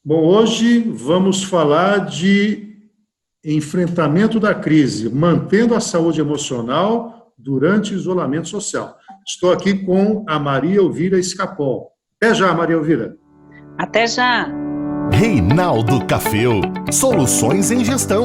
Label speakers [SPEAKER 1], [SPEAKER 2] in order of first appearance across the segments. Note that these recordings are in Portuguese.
[SPEAKER 1] Bom, hoje vamos falar de enfrentamento da crise, mantendo a saúde emocional durante o isolamento social. Estou aqui com a Maria Elvira Escapol. Até já, Maria Elvira.
[SPEAKER 2] Até já!
[SPEAKER 3] Reinaldo Cafeu, soluções em gestão.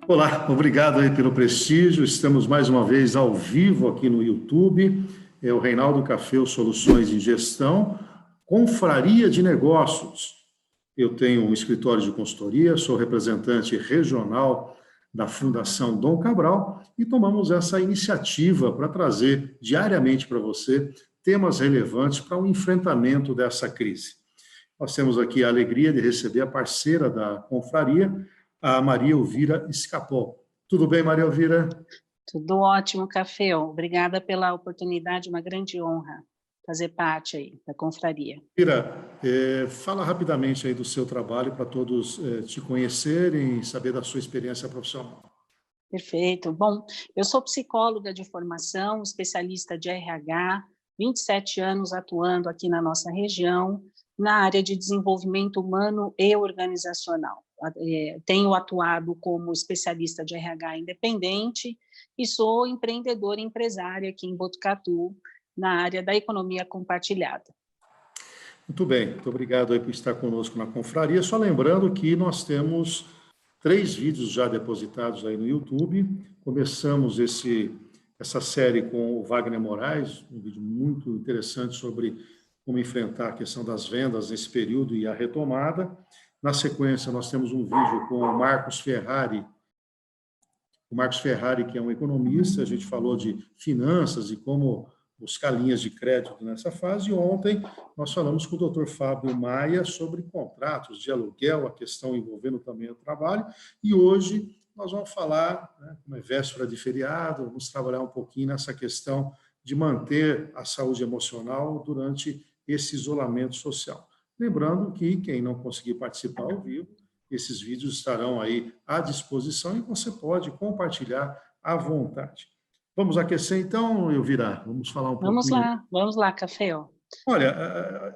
[SPEAKER 1] Olá, obrigado aí pelo prestígio. Estamos mais uma vez ao vivo aqui no YouTube. É o Reinaldo Cafeu, Soluções em Gestão, Confraria de Negócios. Eu tenho um escritório de consultoria, sou representante regional da Fundação Dom Cabral e tomamos essa iniciativa para trazer diariamente para você temas relevantes para o enfrentamento dessa crise. Nós temos aqui a alegria de receber a parceira da confraria, a Maria Elvira Escapol. Tudo bem, Maria Elvira?
[SPEAKER 2] Tudo ótimo, Cafeu. Obrigada pela oportunidade, uma grande honra fazer parte aí da confraria.
[SPEAKER 1] Elvira, fala rapidamente aí do seu trabalho para todos te conhecerem e saber da sua experiência profissional.
[SPEAKER 2] Perfeito. Bom, eu sou psicóloga de formação, especialista de RH, 27 anos atuando aqui na nossa região, na área de desenvolvimento humano e organizacional. Tenho atuado como especialista de RH independente e sou empreendedora e empresária aqui em Botucatu, na área da economia compartilhada.
[SPEAKER 1] Muito bem, muito obrigado aí por estar conosco na confraria. Só lembrando que nós temos 3 vídeos já depositados aí no YouTube. Começamos essa série com o Wagner Moraes, um vídeo muito interessante sobre como enfrentar a questão das vendas nesse período e a retomada. Na sequência, nós temos um vídeo com o Marcos Ferrari. O Marcos Ferrari, que é um economista, a gente falou de finanças e como buscar linhas de crédito nessa fase. E ontem nós falamos com o Dr. Fábio Maia sobre contratos de aluguel, a questão envolvendo também o trabalho. E hoje nós vamos falar, como é véspera de feriado, vamos trabalhar um pouquinho nessa questão de manter a saúde emocional durante esse isolamento social. Lembrando que quem não conseguir participar ao vivo, esses vídeos estarão aí à disposição e você pode compartilhar à vontade. Vamos aquecer então, Elvira? Vamos falar um pouquinho.
[SPEAKER 2] Vamos lá, Café.
[SPEAKER 1] Olha,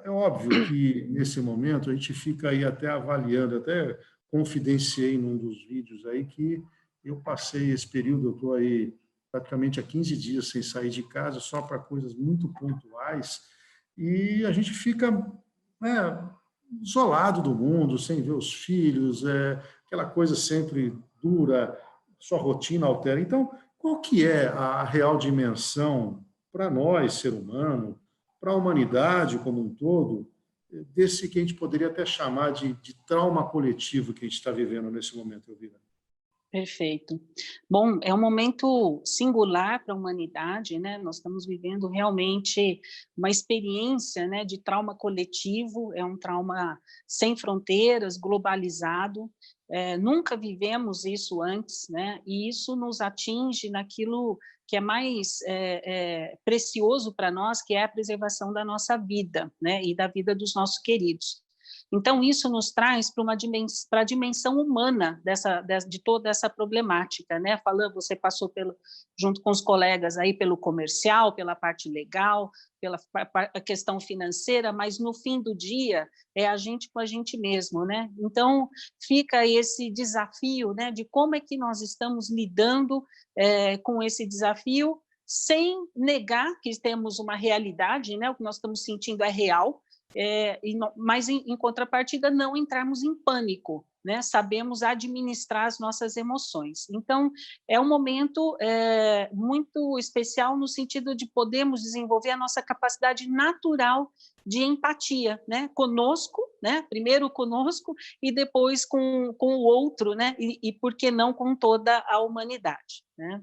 [SPEAKER 1] é óbvio que nesse momento a gente fica aí até avaliando, até confidenciei num dos vídeos aí que eu passei esse período, eu estou aí praticamente há 15 dias sem sair de casa, só para coisas muito pontuais, e a gente fica isolado do mundo, sem ver os filhos, aquela coisa sempre dura, sua rotina altera. Então, qual que é a real dimensão para nós, ser humano, para a humanidade como um todo, desse que a gente poderia até chamar de trauma coletivo que a gente está vivendo nesse momento, Elvira?
[SPEAKER 2] Perfeito. Bom, é um momento singular para a humanidade, né? Nós estamos vivendo realmente uma experiência, né, de trauma coletivo, é um trauma sem fronteiras, globalizado. Nunca vivemos isso antes, né? E isso nos atinge naquilo que é mais precioso para nós, que é a preservação da nossa vida, né? E da vida dos nossos queridos. Então, isso nos traz para a dimensão humana de toda essa problemática, né? Você passou junto com os colegas aí pelo comercial, pela parte legal, pela questão financeira, mas no fim do dia é a gente com a gente mesmo, né? Então, fica esse desafio, né, de como é que nós estamos lidando com esse desafio, sem negar que temos uma realidade, né? O que nós estamos sentindo é real, mas, em contrapartida, não entrarmos em pânico, né? Sabemos administrar as nossas emoções. Então, é um momento muito especial no sentido de podermos desenvolver a nossa capacidade natural de empatia, né? Conosco, né? Primeiro conosco e depois com o outro, né? E por que não com toda a humanidade, né?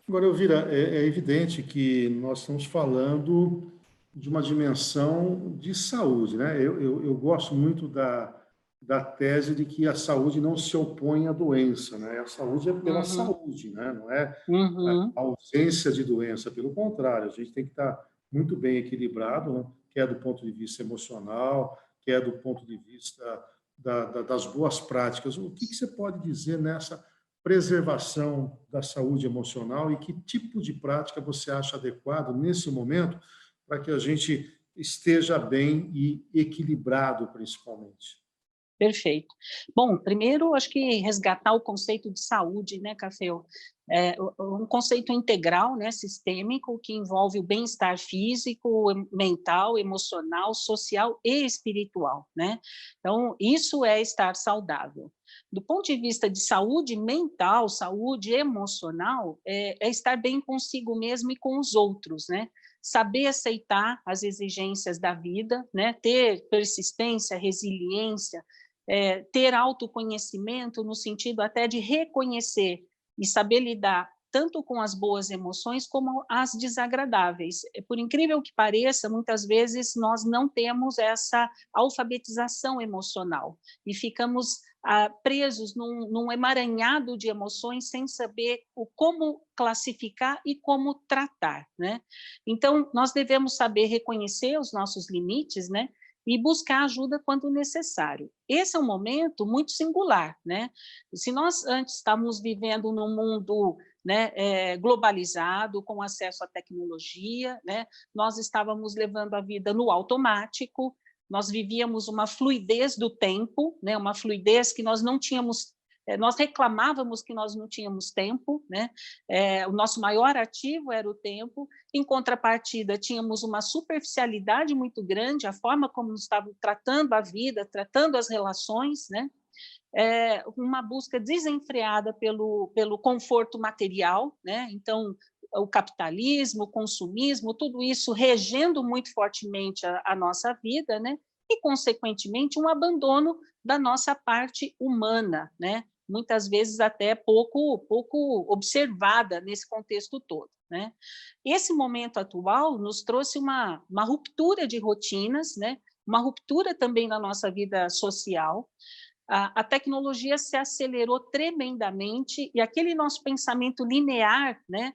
[SPEAKER 1] Agora, Elvira, é evidente que nós estamos falando de uma dimensão de saúde, né? Eu gosto muito da tese de que a saúde não se opõe à doença, né? A saúde é pela saúde, né? Não é a ausência de doença, pelo contrário, a gente tem que estar muito bem equilibrado, né? Quer do ponto de vista emocional, quer do ponto de vista das boas práticas. O que você pode dizer nessa preservação da saúde emocional e que tipo de prática você acha adequado nesse momento para que a gente esteja bem e equilibrado, principalmente?
[SPEAKER 2] Perfeito. Bom, primeiro, acho que resgatar o conceito de saúde, né, Cafeu? Um conceito integral, né, sistêmico, que envolve o bem-estar físico, mental, emocional, social e espiritual, né? Então, isso é estar saudável. Do ponto de vista de saúde mental, saúde emocional, é estar bem consigo mesmo e com os outros, né? Saber aceitar as exigências da vida, né? Ter persistência, resiliência, ter autoconhecimento no sentido até de reconhecer e saber lidar tanto com as boas emoções como as desagradáveis. Por incrível que pareça, muitas vezes nós não temos essa alfabetização emocional e ficamos presos num emaranhado de emoções sem saber como classificar e como tratar, né? Então, nós devemos saber reconhecer os nossos limites, né? E buscar ajuda quando necessário. Esse é um momento muito singular, né? Se nós antes estávamos vivendo num mundo, né, globalizado, com acesso à tecnologia, né, nós estávamos levando a vida no automático, nós vivíamos uma fluidez do tempo, né, uma fluidez que nós não tínhamos, nós reclamávamos que nós não tínhamos tempo, né? O nosso maior ativo era o tempo. Em contrapartida, tínhamos uma superficialidade muito grande, a forma como estavam tratando a vida, tratando as relações, né? Uma busca desenfreada pelo conforto material, né? Então, o capitalismo, o consumismo, tudo isso regendo muito fortemente a nossa vida, né? E, consequentemente, um abandono da nossa parte humana, né? Muitas vezes até pouco observada nesse contexto todo, né? Esse momento atual nos trouxe uma ruptura de rotinas, né? Uma ruptura também na nossa vida social. A tecnologia se acelerou tremendamente e aquele nosso pensamento linear, né,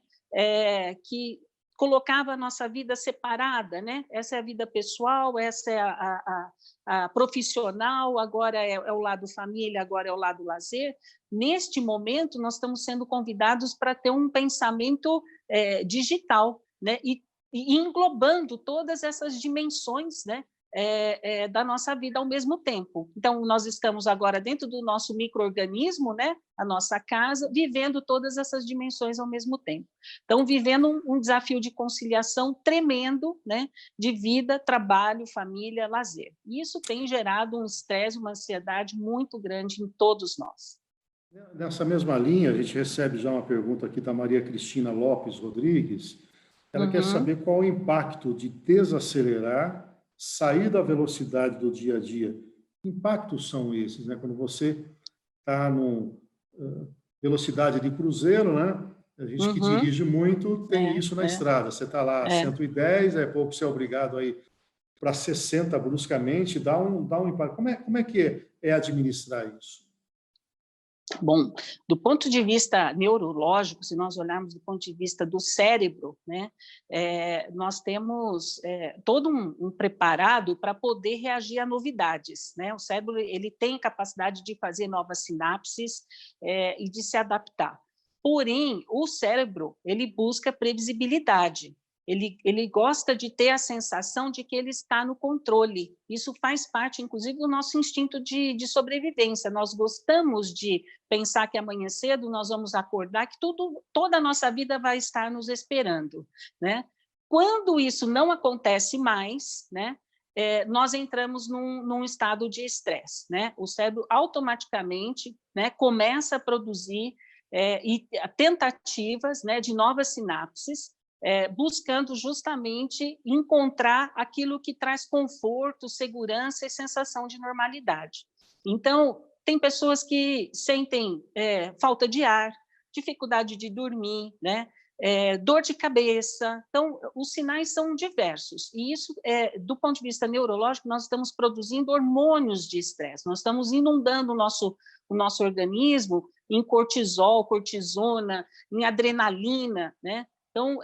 [SPEAKER 2] que colocava a nossa vida separada, né? Essa é a vida pessoal, essa é a profissional, agora é o lado família, agora é o lado lazer. Neste momento, nós estamos sendo convidados para ter um pensamento digital, né? E englobando todas essas dimensões, né? Da nossa vida ao mesmo tempo. Então, nós estamos agora dentro do nosso micro-organismo, né, a nossa casa, vivendo todas essas dimensões ao mesmo tempo. Então, vivendo um desafio de conciliação tremendo, né, de vida, trabalho, família, lazer. E isso tem gerado um estresse, uma ansiedade muito grande em todos nós.
[SPEAKER 1] Nessa mesma linha, a gente recebe já uma pergunta aqui da Maria Cristina Lopes Rodrigues. Ela quer saber qual o impacto de desacelerar, sair da velocidade do dia a dia. Que impactos são esses, né? Quando você está numa velocidade de cruzeiro, né? A gente que dirige muito tem isso na estrada. Você está lá a 110, é pouco você é obrigado a ir para 60 bruscamente, dá um impacto. Como é que é administrar isso?
[SPEAKER 2] Bom, do ponto de vista neurológico, se nós olharmos do ponto de vista do cérebro, né, nós temos todo um preparado para poder reagir a novidades, né? O cérebro ele tem capacidade de fazer novas sinapses e de se adaptar. Porém, o cérebro ele busca previsibilidade. Ele gosta de ter a sensação de que ele está no controle. Isso faz parte, inclusive, do nosso instinto de sobrevivência. Nós gostamos de pensar que amanhã cedo nós vamos acordar, que toda a nossa vida vai estar nos esperando, né? Quando isso não acontece mais, né, nós entramos num estado de estresse, né? O cérebro automaticamente, né, começa a produzir tentativas, né, de novas sinapses, buscando justamente encontrar aquilo que traz conforto, segurança e sensação de normalidade. Então, tem pessoas que sentem falta de ar, dificuldade de dormir, né? Dor de cabeça. Então, os sinais são diversos. E isso, do ponto de vista neurológico, nós estamos produzindo hormônios de estresse, nós estamos inundando o nosso organismo em cortisol, cortisona, em adrenalina, né? Então,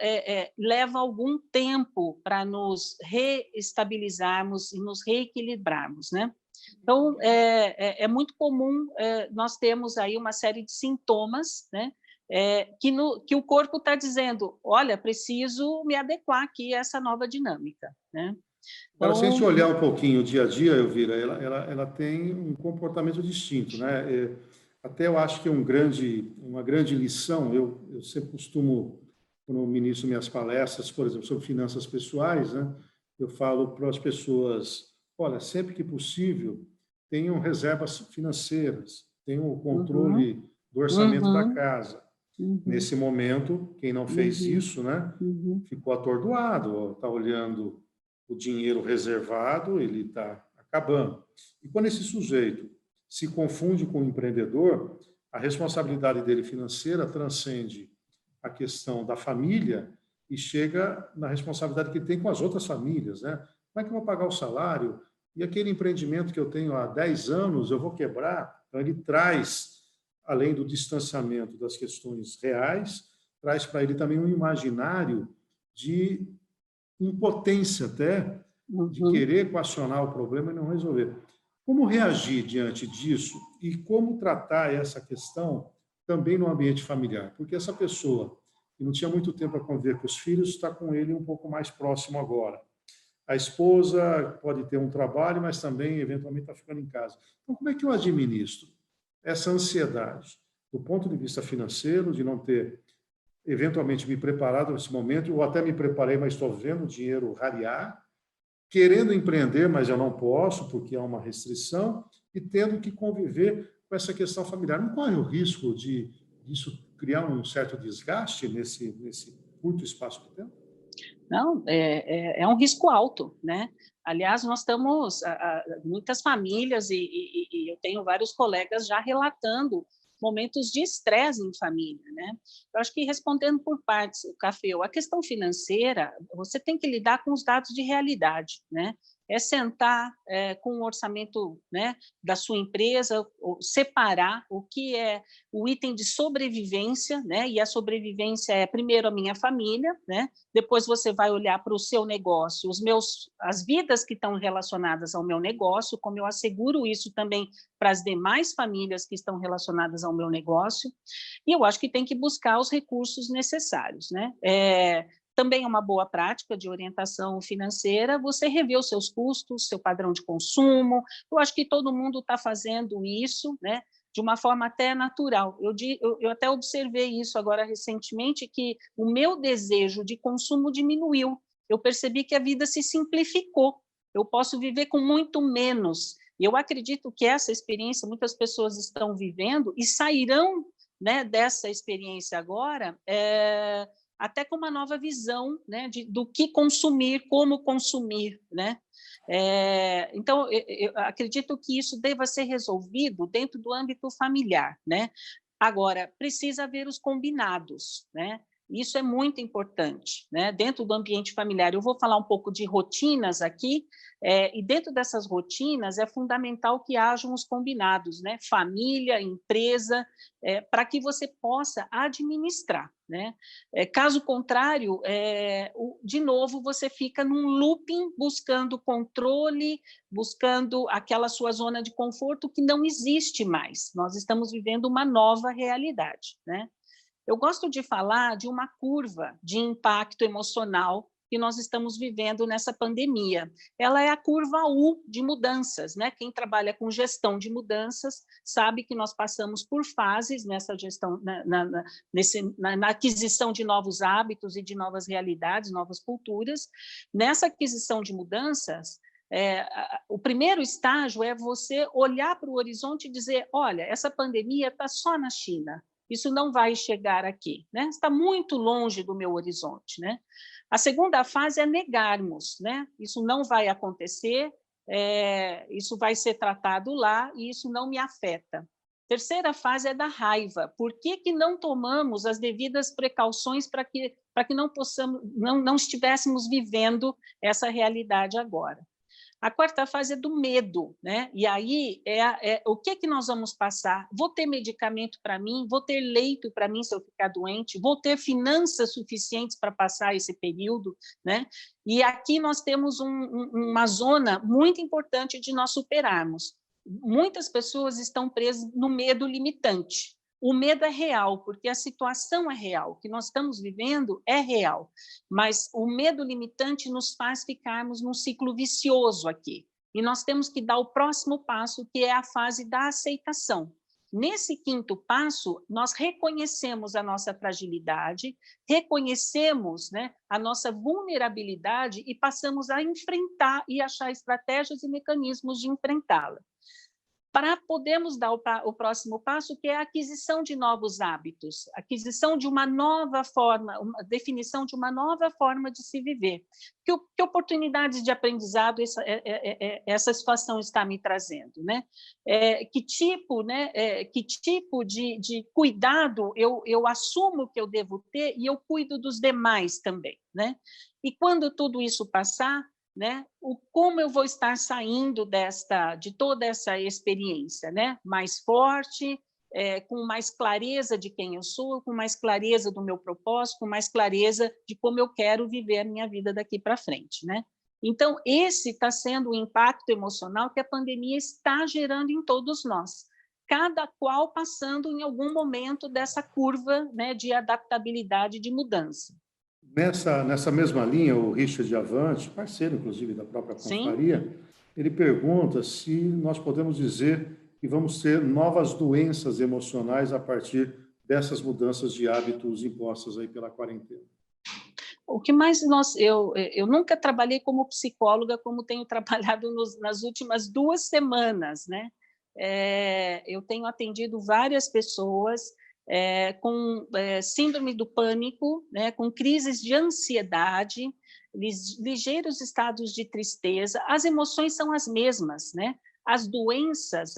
[SPEAKER 2] leva algum tempo para nos reestabilizarmos e nos reequilibrarmos, né? Então, é muito comum nós termos aí uma série de sintomas, né, que o corpo está dizendo, olha, preciso me adequar aqui a essa nova dinâmica, né?
[SPEAKER 1] Agora, se a gente
[SPEAKER 2] Então,
[SPEAKER 1] olhar um pouquinho o dia a dia, Elvira, ela tem um comportamento distinto, né? Até eu acho que é uma grande lição, eu sempre costumo, quando eu ministro minhas palestras, por exemplo, sobre finanças pessoais, né? Eu falo para as pessoas, olha, sempre que possível, tenham reservas financeiras, tenham o
[SPEAKER 2] uhum,
[SPEAKER 1] controle do orçamento da
[SPEAKER 2] uhum,
[SPEAKER 1] casa.
[SPEAKER 2] uhum,
[SPEAKER 1] Nesse momento, quem não fez
[SPEAKER 2] uhum,
[SPEAKER 1] isso, né,
[SPEAKER 2] uhum,
[SPEAKER 1] ficou atordoado, está olhando o dinheiro reservado, ele está acabando. E quando esse sujeito se confunde com o empreendedor, a responsabilidade dele financeira transcende a questão da família e chega na responsabilidade que ele tem com as outras famílias, né? Como é que eu vou pagar o salário? E aquele empreendimento que eu tenho há 10 anos, eu vou quebrar? Então, ele traz, além do distanciamento das questões reais, traz para ele também um imaginário de impotência até, de
[SPEAKER 2] uhum.
[SPEAKER 1] querer equacionar o problema e não resolver. Como reagir diante disso e como tratar essa questão também no ambiente familiar? Porque essa pessoa que não tinha muito tempo para conviver com os filhos está com ele um pouco mais próximo agora. A esposa pode ter um trabalho, mas também, eventualmente, está ficando em casa. Então, como é que eu administro essa ansiedade do ponto de vista financeiro, de não ter eventualmente me preparado nesse momento, ou até me preparei, mas estou vendo o dinheiro rarear, querendo empreender, mas eu não posso, porque há uma restrição, e tendo que conviver com essa questão familiar. Não corre o risco de isso criar um certo desgaste nesse curto espaço de tempo?
[SPEAKER 2] Não, é um risco alto, né? Aliás, nós estamos, muitas famílias, e eu tenho vários colegas já relatando momentos de estresse em família, né? Eu acho que, respondendo por partes, o Café, a questão financeira, você tem que lidar com os dados de realidade, né? É sentar com o orçamento, né, da sua empresa, separar o que é o item de sobrevivência, né? E a sobrevivência é, primeiro, a minha família, né? Depois você vai olhar para o seu negócio, as vidas que estão relacionadas ao meu negócio, como eu asseguro isso também para as demais famílias que estão relacionadas ao meu negócio, e eu acho que tem que buscar os recursos necessários, né? Também é uma boa prática de orientação financeira você rever os seus custos, seu padrão de consumo. Eu acho que todo mundo está fazendo isso, né? De uma forma até natural. Eu até observei isso agora recentemente, que o meu desejo de consumo diminuiu. Eu percebi que a vida se simplificou. Eu posso viver com muito menos. E eu acredito que essa experiência muitas pessoas estão vivendo e sairão, né, dessa experiência agora, até com uma nova visão, né, do que consumir, como consumir, né? Então, eu acredito que isso deva ser resolvido dentro do âmbito familiar, né? Agora, precisa haver os combinados, né? Isso é muito importante, né? Dentro do ambiente familiar. Eu vou falar um pouco de rotinas aqui, e dentro dessas rotinas é fundamental que hajam os combinados, né? Família, empresa, para que você possa administrar, né? Caso contrário, de novo, você fica num looping buscando controle, buscando aquela sua zona de conforto que não existe mais. Nós estamos vivendo uma nova realidade, né? Eu gosto de falar de uma curva de impacto emocional que nós estamos vivendo nessa pandemia. Ela é a curva U de mudanças, né? Quem trabalha com gestão de mudanças sabe que nós passamos por fases nessa gestão, na aquisição de novos hábitos e de novas realidades, novas culturas. Nessa aquisição de mudanças, o primeiro estágio é você olhar para o horizonte e dizer, olha, essa pandemia está só na China, isso não vai chegar aqui, né? Está muito longe do meu horizonte, né? A segunda fase é negarmos, né? Isso não vai acontecer, isso vai ser tratado lá e isso não me afeta. Terceira fase é da raiva. Por que não tomamos as devidas precauções para que não possamos, não estivéssemos vivendo essa realidade agora? A quarta fase é do medo, né? E aí o que nós vamos passar? Vou ter medicamento para mim? Vou ter leito para mim se eu ficar doente? Vou ter finanças suficientes para passar esse período, né? E aqui nós temos uma zona muito importante de nós superarmos. muitas pessoas estão presas no medo limitante. O medo é real, porque a situação é real, o que nós estamos vivendo é real, mas o medo limitante nos faz ficarmos num ciclo vicioso aqui, e nós temos que dar o próximo passo, que é a fase da aceitação. Nesse quinto passo, nós reconhecemos a nossa fragilidade, reconhecemos, né, a nossa vulnerabilidade e passamos a enfrentar e achar estratégias e mecanismos de enfrentá-la, para podermos dar o próximo passo, que é a aquisição de novos hábitos, aquisição de uma nova forma, uma definição de uma nova forma de se viver. Que oportunidades de aprendizado essa situação está me trazendo, né? Que tipo de cuidado eu assumo que eu devo ter e eu cuido dos demais também, né? E quando tudo isso passar, né? Como eu vou estar saindo de toda essa experiência, né? Mais forte, com mais clareza de quem eu sou, com mais clareza do meu propósito, com mais clareza de como eu quero viver a minha vida daqui para frente, né? Então, esse está sendo o impacto emocional que a pandemia está gerando em todos nós, cada qual passando em algum momento dessa curva, né, de adaptabilidade, de mudança.
[SPEAKER 1] Nessa mesma linha, o Richard Avante, parceiro, inclusive, da própria
[SPEAKER 2] Sim.
[SPEAKER 1] confraria, ele pergunta se nós podemos dizer que vamos ter novas doenças emocionais a partir dessas mudanças de hábitos impostas aí pela quarentena.
[SPEAKER 2] O que mais eu nunca trabalhei como psicóloga como tenho trabalhado nas últimas 2 semanas, né? Eu tenho atendido várias pessoas com síndrome do pânico, né, com crises de ansiedade, ligeiros estados de tristeza. As emoções são as mesmas, né? As doenças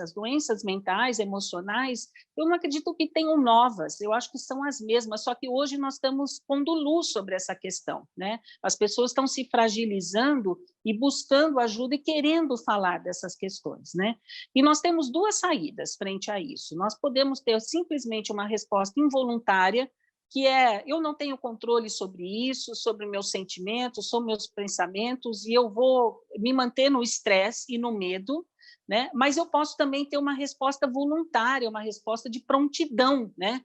[SPEAKER 2] mentais, emocionais, eu não acredito que tenham novas, eu acho que são as mesmas, só que hoje nós estamos pondo luz sobre essa questão, né? As pessoas estão se fragilizando e buscando ajuda e querendo falar dessas questões, né? E nós temos 2 saídas frente a isso. Nós podemos ter simplesmente uma resposta involuntária, que eu não tenho controle sobre isso, sobre meus sentimentos, sobre meus pensamentos, e eu vou me manter no estresse e no medo, né? Mas eu posso também ter uma resposta voluntária, uma resposta de prontidão, né?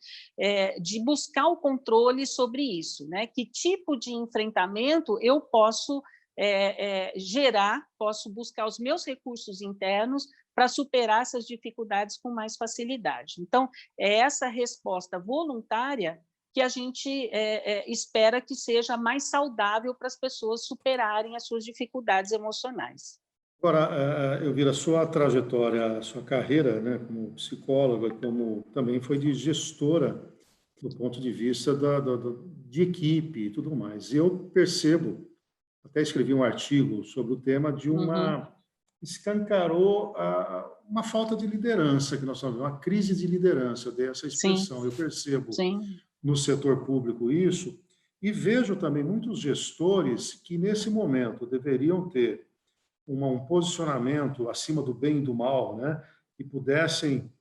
[SPEAKER 2] De buscar o controle sobre isso, né? Que tipo de enfrentamento eu posso gerar, posso buscar os meus recursos internos para superar essas dificuldades com mais facilidade. Então, é essa resposta voluntária que a gente espera que seja mais saudável para as pessoas superarem as suas dificuldades emocionais.
[SPEAKER 1] Agora, Elvira, a sua trajetória, a sua carreira, né, como psicóloga, como também foi de gestora do ponto de vista de equipe e tudo mais. Eu percebo, até escrevi um artigo sobre o tema de escancarou uma falta de liderança que nós estamos vendo, uma crise de liderança, eu dei essa expressão.
[SPEAKER 2] Sim,
[SPEAKER 1] Eu percebo
[SPEAKER 2] sim.
[SPEAKER 1] no setor público isso e vejo também muitos gestores que, nesse momento, deveriam ter um posicionamento acima do bem e do mal, né? E pudessem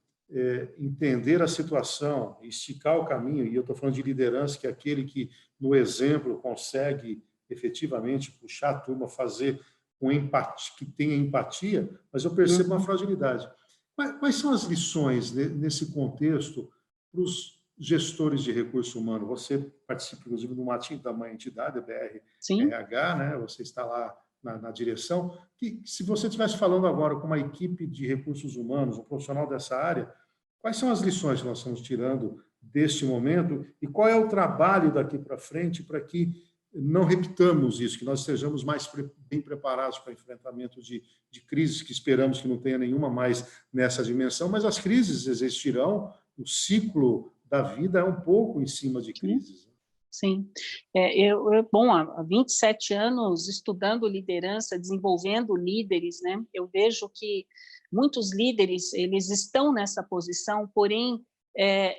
[SPEAKER 1] entender a situação, esticar o caminho, e eu estou falando de liderança, que é aquele que, no exemplo, consegue efetivamente puxar a turma, fazer com empatia, que tenha empatia, mas eu percebo uma fragilidade. Quais são as lições nesse contexto para os gestores de recurso humano? Você participa, inclusive, de uma entidade, a BR-RH, né? Você está lá na direção, que se você estivesse falando agora com uma equipe de recursos humanos, um profissional dessa área, quais são as lições que nós estamos tirando deste momento e qual é o trabalho daqui para frente para que não repitamos isso, que nós estejamos mais bem preparados para o enfrentamento de crises, que esperamos que não tenha nenhuma mais nessa dimensão, mas as crises existirão, o ciclo da vida é um pouco em cima de crises.
[SPEAKER 2] Sim. Há 27 anos estudando liderança, desenvolvendo líderes, né? Eu vejo que muitos líderes, eles estão nessa posição, porém,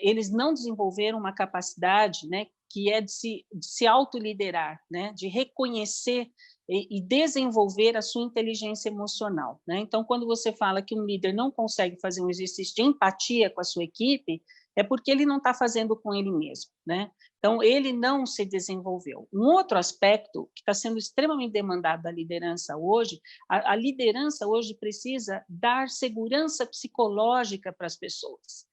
[SPEAKER 2] eles não desenvolveram uma capacidade, né, que é de se autoliderar, né, de reconhecer e desenvolver a sua inteligência emocional, né? Então, quando você fala que um líder não consegue fazer um exercício de empatia com a sua equipe, é porque ele não está fazendo com ele mesmo, né? Então, ele não se desenvolveu. Um outro aspecto que está sendo extremamente demandado da liderança hoje, a liderança hoje precisa dar segurança psicológica para as pessoas.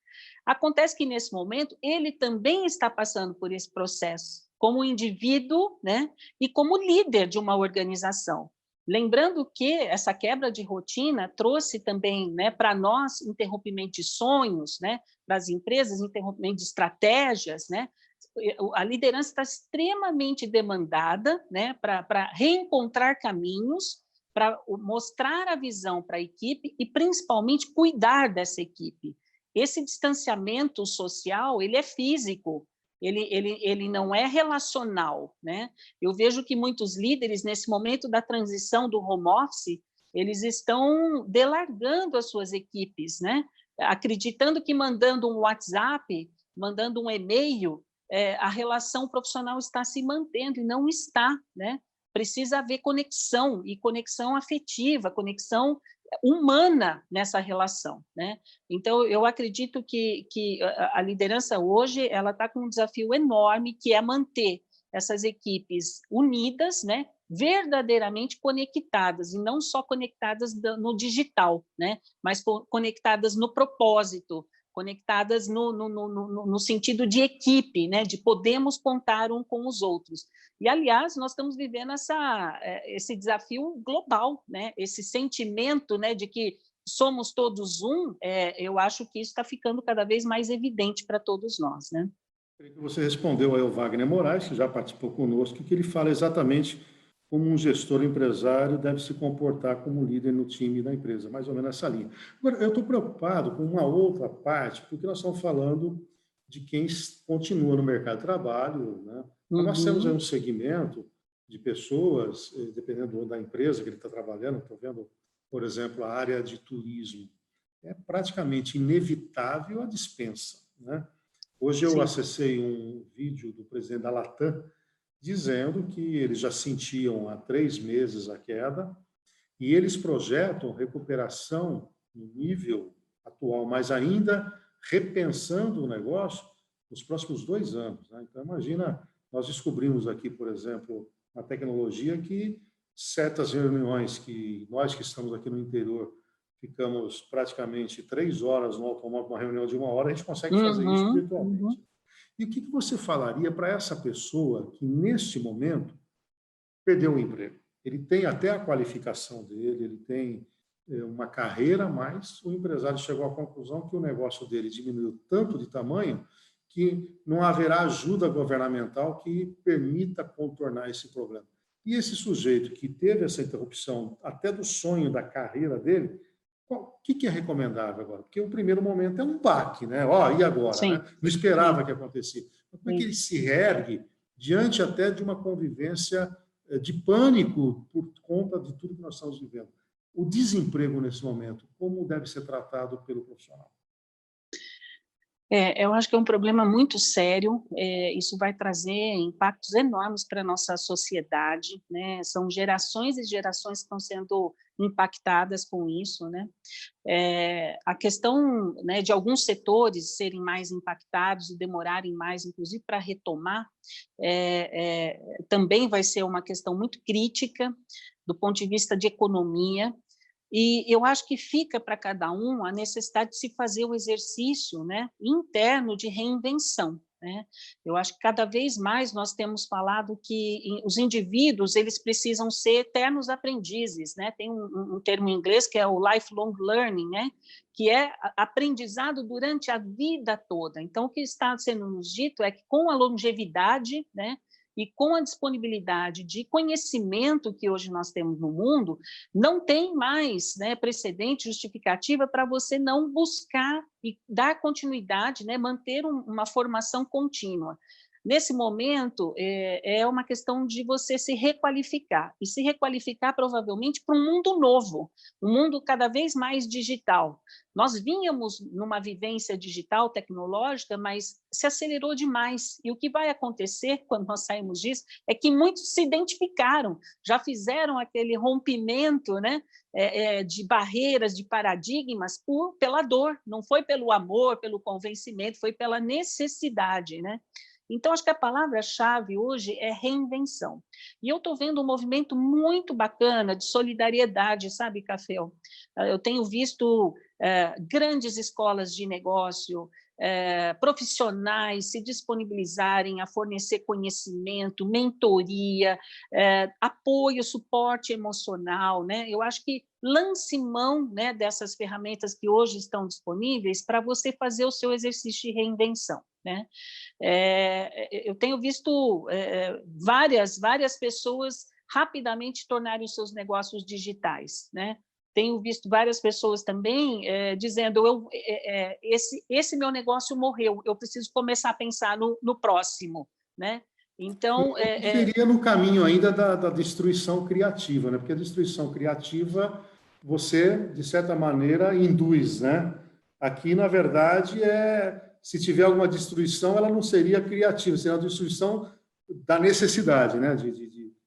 [SPEAKER 2] Acontece que, nesse momento, ele também está passando por esse processo, como indivíduo, né, e como líder de uma organização. Lembrando que essa quebra de rotina trouxe também, né, para nós interrompimento de sonhos, né, para as empresas, interrompimento de estratégias, né? A liderança está extremamente demandada, né, para reencontrar caminhos, para mostrar a visão para a equipe e, principalmente, cuidar dessa equipe. Esse distanciamento social, ele é físico, ele não é relacional, né? Eu vejo que muitos líderes, nesse momento da transição do home office, eles estão delargando as suas equipes, né? Acreditando que mandando um WhatsApp, mandando um e-mail, a relação profissional está se mantendo, e não está, né? Precisa haver conexão, e conexão afetiva, conexão humana nessa relação, né? Então, eu acredito que a liderança hoje ela está com um desafio enorme, que é manter essas equipes unidas, né? Verdadeiramente conectadas, e não só conectadas no digital, né? Mas conectadas no propósito, conectadas no sentido de equipe, né? De podemos contar um com os outros. E, aliás, nós estamos vivendo esse desafio global, né? Esse sentimento, né, de que somos todos um, eu acho que isso está ficando cada vez mais evidente para todos nós, né?
[SPEAKER 1] Você respondeu aí ao Wagner Moraes, que já participou conosco, que ele fala exatamente como um gestor empresário deve se comportar como líder no time da empresa, mais ou menos essa linha. Agora, eu estou preocupado com uma outra parte, porque nós estamos falando de quem continua no mercado de trabalho, né? Nós temos aí um segmento de pessoas, dependendo da empresa que ele está trabalhando, estou vendo, por exemplo, a área de turismo, é praticamente inevitável a dispensa, né? Hoje eu acessei um vídeo do presidente da Latam dizendo que eles já sentiam há 3 meses a queda e eles projetam recuperação no nível atual, mas ainda repensando o negócio nos próximos 2 anos, né? Então, imagina, nós descobrimos aqui, por exemplo, na tecnologia, que certas reuniões que nós que estamos aqui no interior ficamos praticamente 3 horas no automóvel, uma reunião de 1 hora, a gente consegue fazer isso virtualmente. E o que você falaria para essa pessoa que, neste momento, perdeu o emprego? Ele tem até a qualificação dele, ele tem uma carreira, mas o empresário chegou à conclusão que o negócio dele diminuiu tanto de tamanho que não haverá ajuda governamental que permita contornar esse problema. E esse sujeito que teve essa interrupção até do sonho da carreira dele, o que é recomendável agora? Porque o primeiro momento é um baque, né? E agora? Né? Não esperava que acontecesse. Mas como é que ele se reergue diante até de uma convivência de pânico por conta de tudo que nós estamos vivendo? O desemprego nesse momento, como deve ser tratado pelo profissional?
[SPEAKER 2] Eu acho que é um problema muito sério, isso vai trazer impactos enormes para a nossa sociedade, né? São gerações e gerações que estão sendo impactadas com isso, né? A questão, né, de alguns setores serem mais impactados e demorarem mais, inclusive, para retomar, também vai ser uma questão muito crítica do ponto de vista de economia. E eu acho que fica para cada um a necessidade de se fazer o exercício, né, interno de reinvenção, né? Eu acho que cada vez mais nós temos falado que os indivíduos eles precisam ser eternos aprendizes, né? Tem um termo em inglês que é o lifelong learning, né? Que é aprendizado durante a vida toda. Então, o que está sendo nos dito é que com a longevidade, né, e com a disponibilidade de conhecimento que hoje nós temos no mundo, não tem mais, né, precedente, justificativa para você não buscar e dar continuidade, né, manter uma formação contínua. nesse momento, é uma questão de você se requalificar, e se requalificar provavelmente para um mundo novo, um mundo cada vez mais digital. Nós vínhamos numa vivência digital, tecnológica, mas se acelerou demais, e o que vai acontecer quando nós saímos disso é que muitos se identificaram, já fizeram aquele rompimento, né, de barreiras, de paradigmas, pela dor, não foi pelo amor, pelo convencimento, foi pela necessidade, né? Então, acho que a palavra-chave hoje é reinvenção. E eu estou vendo um movimento muito bacana de solidariedade, sabe, Café? Eu tenho visto grandes escolas de negócio, profissionais se disponibilizarem a fornecer conhecimento, mentoria, apoio, suporte emocional, né? Eu acho que lance mão, né, dessas ferramentas que hoje estão disponíveis para você fazer o seu exercício de reinvenção, né? Eu tenho visto várias pessoas rapidamente tornarem os seus negócios digitais, né? Tenho visto várias pessoas também dizendo, esse meu negócio morreu, eu preciso começar a pensar no próximo, né? Então...
[SPEAKER 1] Seria no caminho ainda da destruição criativa, né? Porque a destruição criativa, você, de certa maneira, induz, né? Aqui, na verdade, se tiver alguma destruição, ela não seria criativa, seria a destruição da necessidade, né?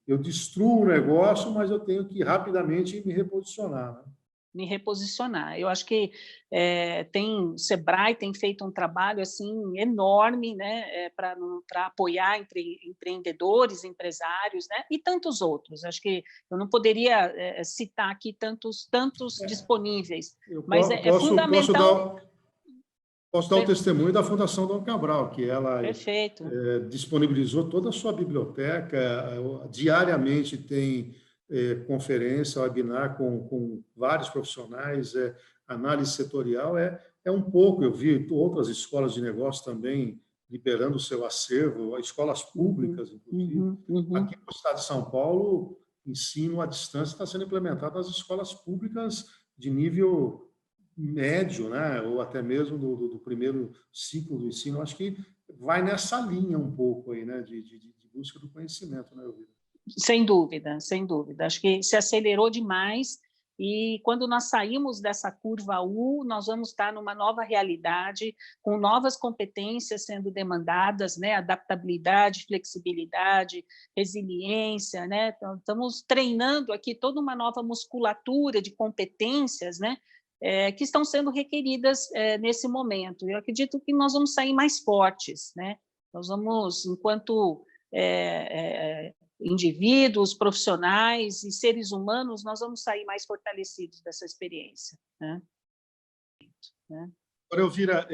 [SPEAKER 1] Eu destruo o negócio, mas eu tenho que rapidamente me reposicionar, né?
[SPEAKER 2] Me reposicionar. Eu acho que o Sebrae tem feito um trabalho assim enorme, né, para apoiar empreendedores, empresários, né, e tantos outros. Acho que eu não poderia citar aqui tantos disponíveis, mas é fundamental.
[SPEAKER 1] Posso dar o testemunho da Fundação Dom Cabral, que ela disponibilizou toda a sua biblioteca, diariamente tem conferência, webinar com vários profissionais, análise setorial, um pouco, eu vi outras escolas de negócio também liberando o seu acervo, escolas públicas, inclusive. Aqui no estado de São Paulo, ensino à distância está sendo implementado nas escolas públicas de nível médio, né? Ou até mesmo do primeiro ciclo do ensino. Acho que vai nessa linha um pouco aí, né? De busca do conhecimento, né, Elvira?
[SPEAKER 2] Sem dúvida, sem dúvida. Acho que se acelerou demais e quando nós saímos dessa curva U, nós vamos estar numa nova realidade, com novas competências sendo demandadas, né? Adaptabilidade, flexibilidade, resiliência, né? Então, estamos treinando aqui toda uma nova musculatura de competências, né? Que estão sendo requeridas nesse momento. Eu acredito que nós vamos sair mais fortes, né? Nós vamos, enquanto indivíduos, profissionais e seres humanos, nós vamos sair mais fortalecidos dessa experiência, né?
[SPEAKER 1] Agora, Elvira,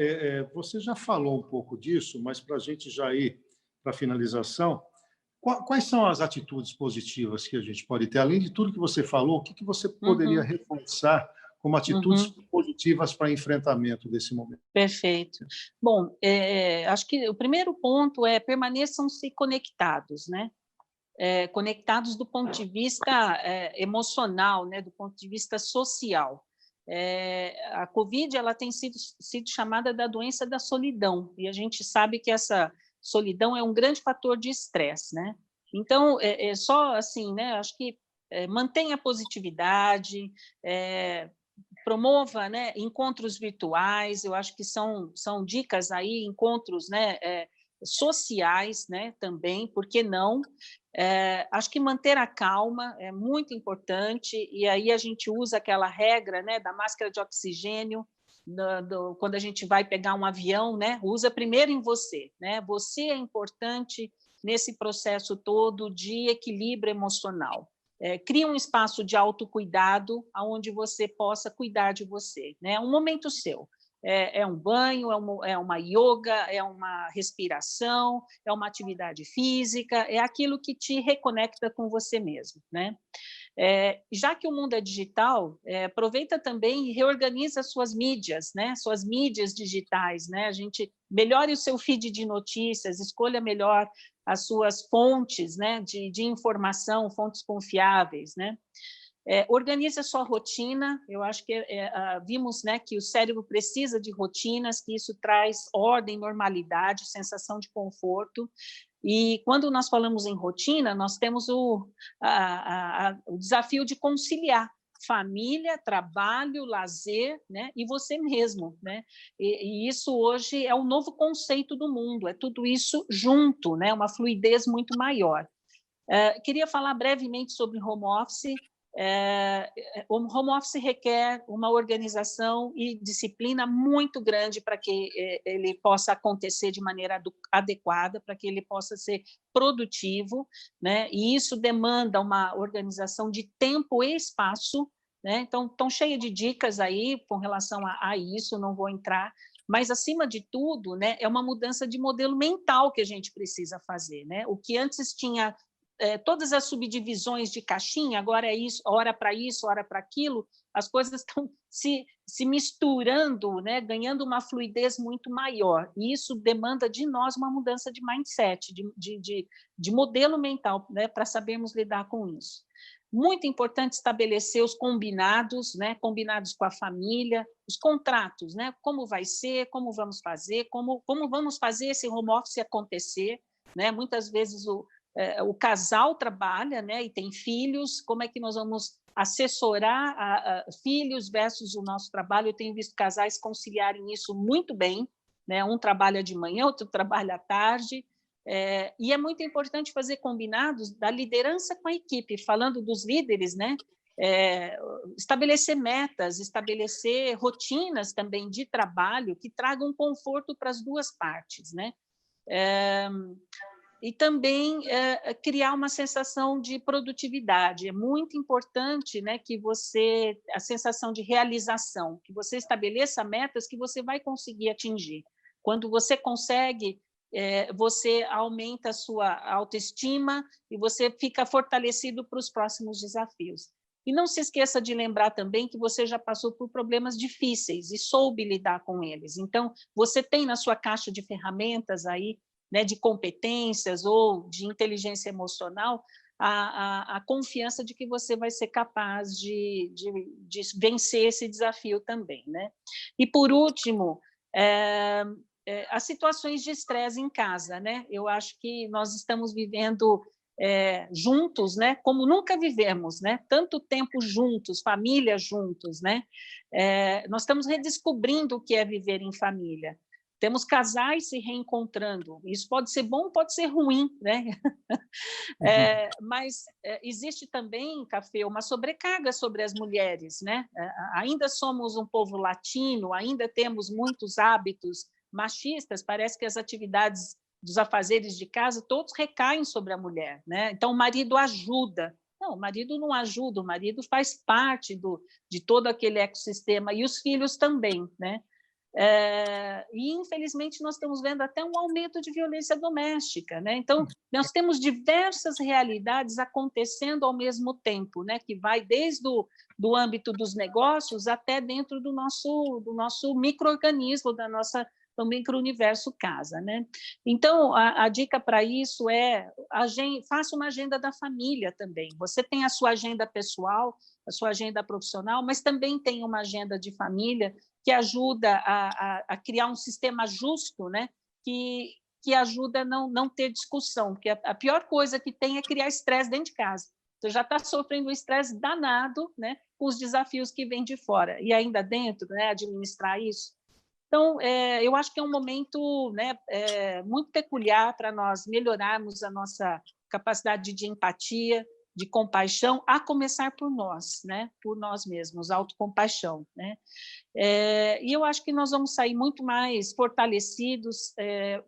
[SPEAKER 1] você já falou um pouco disso, mas para a gente já ir para a finalização, quais são as atitudes positivas que a gente pode ter? Além de tudo que você falou, o que você poderia reforçar como atitudes positivas para enfrentamento desse momento?
[SPEAKER 2] Perfeito. Bom, acho que o primeiro ponto é permaneçam-se conectados, né? Conectados do ponto de vista emocional, né? Do ponto de vista social. A Covid ela tem sido chamada da doença da solidão, e a gente sabe que essa solidão é um grande fator de estresse, né? Então, só assim, né? Acho que mantenha a positividade, promova, né, encontros virtuais, eu acho que são dicas aí, encontros, né, sociais, né, também, por que não? Acho que manter a calma é muito importante, e aí a gente usa aquela regra, né, da máscara de oxigênio, quando a gente vai pegar um avião, né, usa primeiro em você, né? Você é importante nesse processo todo de equilíbrio emocional. Cria um espaço de autocuidado onde você possa cuidar de você, né? Um momento seu. É um banho, é uma yoga, é uma respiração, é uma atividade física, é aquilo que te reconecta com você mesmo, né? Já que o mundo é digital, aproveita também e reorganiza suas mídias, né? Suas mídias digitais, né? A gente melhore o seu feed de notícias, escolha melhor as suas fontes, né? de informação, fontes confiáveis, né? Organize a sua rotina. Eu acho que vimos, né, que o cérebro precisa de rotinas, que isso traz ordem, normalidade, sensação de conforto. E quando nós falamos em rotina, nós temos o desafio de conciliar família, trabalho, lazer, né, e você mesmo, né? E isso hoje é um novo conceito do mundo, é tudo isso junto, né? Uma fluidez muito maior. Queria falar brevemente sobre home office. O home office requer uma organização e disciplina muito grande para que ele possa acontecer de maneira adequada, para que ele possa ser produtivo, né? E isso demanda uma organização de tempo e espaço, né? Então, estão cheia de dicas aí com relação a isso, não vou entrar, mas, acima de tudo, né, é uma mudança de modelo mental que a gente precisa fazer, né? O que antes tinha todas as subdivisões de caixinha, agora é isso, hora para isso, hora para aquilo, as coisas estão se misturando, né, ganhando uma fluidez muito maior, e isso demanda de nós uma mudança de mindset, de modelo mental, né, para sabermos lidar com isso. Muito importante estabelecer os combinados, né, combinados com a família, os contratos, né, como vai ser, como vamos fazer, como vamos fazer esse home office acontecer, né? Muitas vezes o casal trabalha, né, e tem filhos, como é que nós vamos assessorar filhos versus o nosso trabalho? Eu tenho visto casais conciliarem isso muito bem, né? Um trabalha de manhã, outro trabalha à tarde, e é muito importante fazer combinados da liderança com a equipe, falando dos líderes, né? Estabelecer metas, estabelecer rotinas também de trabalho que tragam conforto para as duas partes, né? E também criar uma sensação de produtividade. É muito importante, né, que a sensação de realização, que você estabeleça metas que você vai conseguir atingir. Quando você consegue, você aumenta a sua autoestima e você fica fortalecido para os próximos desafios. E não se esqueça de lembrar também que você já passou por problemas difíceis e soube lidar com eles. Então, você tem na sua caixa de ferramentas aí, né, de competências ou de inteligência emocional, a confiança de que você vai ser capaz de vencer esse desafio também, né? E, por último, as situações de estresse em casa, né? Eu acho que nós estamos vivendo juntos, né? Como nunca vivemos, né? Tanto tempo juntos, família juntos, né? Nós estamos redescobrindo o que é viver em família. Temos casais se reencontrando. Isso pode ser bom, pode ser ruim, né? Mas existe também, Café, uma sobrecarga sobre as mulheres, né? Ainda somos um povo latino, ainda temos muitos hábitos machistas, parece que as atividades dos afazeres de casa todos recaem sobre a mulher, né? Então, o marido ajuda. Não, o marido não ajuda, o marido faz parte de todo aquele ecossistema, e os filhos também, né? E, infelizmente, nós estamos vendo até um aumento de violência doméstica, né? Então, nós temos diversas realidades acontecendo ao mesmo tempo, né? Que vai desde do âmbito dos negócios até dentro do nosso micro-organismo, do micro-universo casa, né? Então, a dica para isso faça uma agenda da família também. Você tem a sua agenda pessoal, a sua agenda profissional, mas também tem uma agenda de família que ajuda a criar um sistema justo, né? Que ajuda a não ter discussão, porque a pior coisa que tem é criar estresse dentro de casa. Você já está sofrendo um estresse danado, né, com os desafios que vêm de fora, e ainda dentro, né, administrar isso. Então, eu acho que é um momento, né, muito peculiar para nós melhorarmos a nossa capacidade de empatia, de compaixão, a começar por nós, né, por nós mesmos, autocompaixão, né? E eu acho que nós vamos sair muito mais fortalecidos,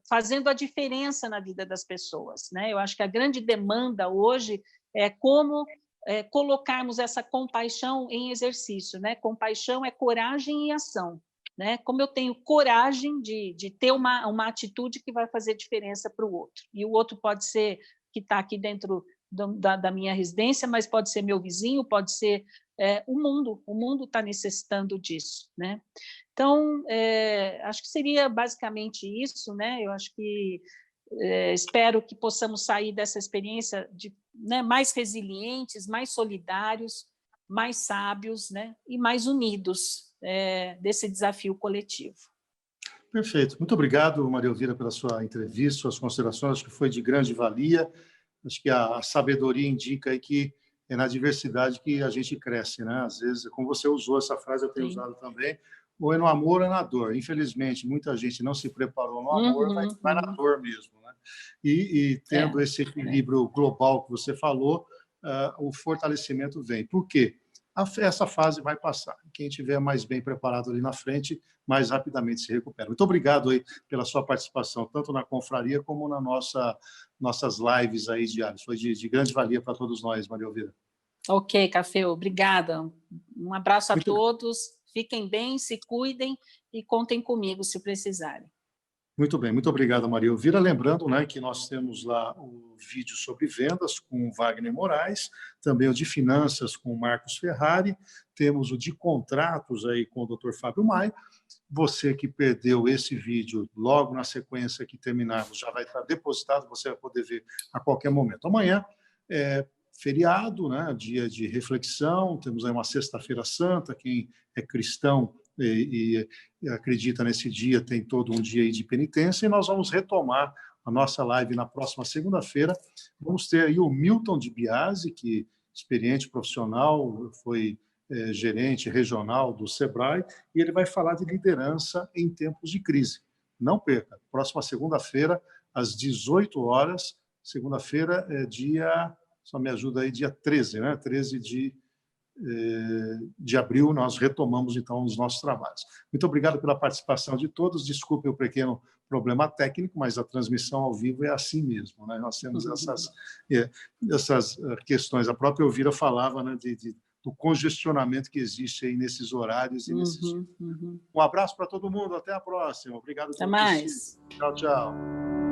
[SPEAKER 2] fazendo a diferença na vida das pessoas, né? Eu acho que a grande demanda hoje é como colocarmos essa compaixão em exercício, né? Compaixão é coragem e ação, né? Como eu tenho coragem de ter uma atitude que vai fazer diferença para o outro, e o outro pode ser que está aqui dentro da minha residência, mas pode ser meu vizinho, pode ser o mundo está necessitando disso, né? Então, acho que seria basicamente isso, né? Eu acho que espero que possamos sair dessa experiência mais resilientes, mais solidários, mais sábios, né, e mais unidos desse desafio coletivo.
[SPEAKER 1] Perfeito. Muito obrigado, Maria Elvira, pela sua entrevista, suas considerações, acho que foi de grande valia. Acho que a sabedoria indica aí que é na diversidade que a gente cresce, né? Às vezes, como você usou essa frase, eu tenho
[SPEAKER 2] Sim.
[SPEAKER 1] usado também, ou é no amor ou é na dor. Infelizmente, muita gente não se preparou no amor, vai na dor mesmo, né? E tendo esse equilíbrio global que você falou, o fortalecimento vem. Por quê? Essa fase vai passar. Quem estiver mais bem preparado ali na frente, mais rapidamente se recupera. Muito obrigado aí pela sua participação, tanto na confraria como na nossas lives aí diárias. Foi de grande valia para todos nós, Maria Elvira.
[SPEAKER 2] Ok, Cafeu, obrigada. Um abraço a
[SPEAKER 1] Muito
[SPEAKER 2] todos, fiquem bem, se cuidem e contem comigo se precisarem.
[SPEAKER 1] Muito bem, muito obrigado, Maria Elvira. Lembrando, né, que nós temos lá o vídeo sobre vendas com o Wagner Moraes, também o de finanças com o Marcos Ferrari, temos o de contratos aí com o Dr. Fábio Maia. Você que perdeu esse vídeo, logo na sequência que terminarmos, já vai estar depositado, você vai poder ver a qualquer momento. Amanhã é feriado, né, dia de reflexão, temos aí uma sexta-feira santa, quem é cristão e acredita nesse dia, tem todo um dia aí de penitência, e nós vamos retomar a nossa live na próxima segunda-feira. Vamos ter aí o Milton de Biasi, que experiente profissional, foi gerente regional do Sebrae, e ele vai falar de liderança em tempos de crise. Não perca, próxima segunda-feira, às 18 horas, segunda-feira é dia, só me ajuda aí, dia 13, né? 13 de abril, nós retomamos, então, os nossos trabalhos. Muito obrigado pela participação de todos. Desculpem o pequeno problema técnico, mas a transmissão ao vivo é assim mesmo, né? Nós temos essas questões. A própria Elvira falava, né, do congestionamento que existe aí nesses horários e nesses dias. Um abraço para todo mundo. Até a próxima. Obrigado
[SPEAKER 2] Até mais.
[SPEAKER 1] Tchau, tchau.